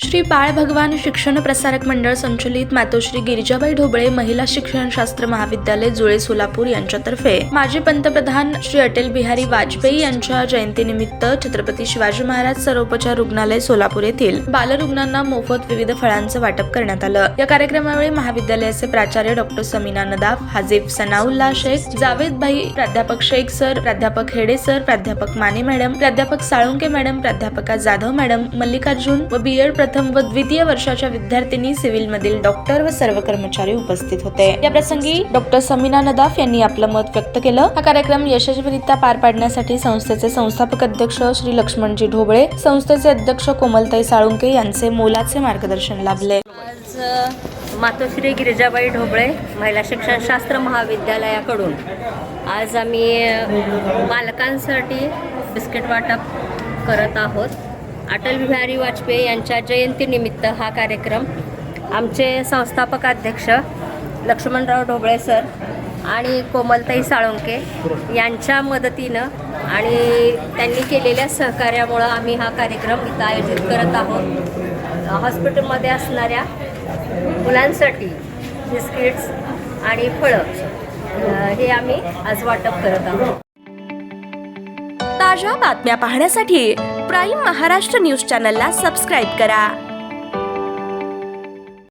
श्री बाळ भगवान शिक्षण प्रसारक मंडळ संचलित मातोश्री गिरिजाबाई ढोबळे महिला शिक्षणशास्त्र महाविद्यालय जुळे सोलापूर यांच्यातर्फे माजी पंतप्रधान श्री अटल बिहारी वाजपेयी यांच्या जयंतीनिमित्त छत्रपती शिवाजी महाराज सर्वोपचार रुग्णालय सोलापूर येथील बालरुग्णांना मोफत विविध फळांचं वाटप करण्यात आलं। या कार्यक्रमावेळी महाविद्यालयाचे प्राचार्य डॉक्टर समीना नदाफ, हाजीफ सनाउल्लाह शेख, जावेद भाई, प्राध्यापक शेख सर, प्राध्यापक हेडे सर, प्राध्यापक माने मॅडम, प्राध्यापक साळुंके मॅडम, प्राध्यापका जाधव मॅडम, मल्लिकार्जुन व बीएड प्रथम व द्वितीय वर्षाच्या विद्यार्थिनी, सिव्हिल मधील डॉक्टर व सर्व कर्मचारी उपस्थित होते। या प्रसंगी डॉक्टर समीना नदाफ यांनी आपलं मत व्यक्त केलं। हा कार्यक्रम यशस्वीरित्या पार पाडण्यासाठी संस्थेचे संस्थापक अध्यक्ष श्री लक्ष्मणजी ढोबळे, संस्थेचे अध्यक्ष कोमलताई साळुंके यांचे मोलाचे मार्गदर्शन लाभले। आज मातोश्री गिरिजाबाई ढोबळे महिला शिक्षणशास्त्र महाविद्यालयाकडून आज आम्ही बालकांसाठी बिस्किट वाटप करत आहोत। अटल बिहारी वाजपेयी यांच्या जयंतीनिमित्त हा कार्यक्रम आमचे संस्थापक अध्यक्ष लक्ष्मणराव ढोबळे सर आणि कोमलताई साळुंके यांच्या मदतीनं आणि त्यांनी केलेल्या सहकार्यामुळं आम्ही हा कार्यक्रम इथं आयोजित करत आहोत। हॉस्पिटलमध्ये असणाऱ्या मुलांसाठी बिस्किट्स आणि फळं हे आम्ही आज वाटप करत आहोत। ताज्या बातम्या पाहण्यासाठी प्राईम महाराष्ट्र न्यूज चॅनलला सबस्क्राईब करा।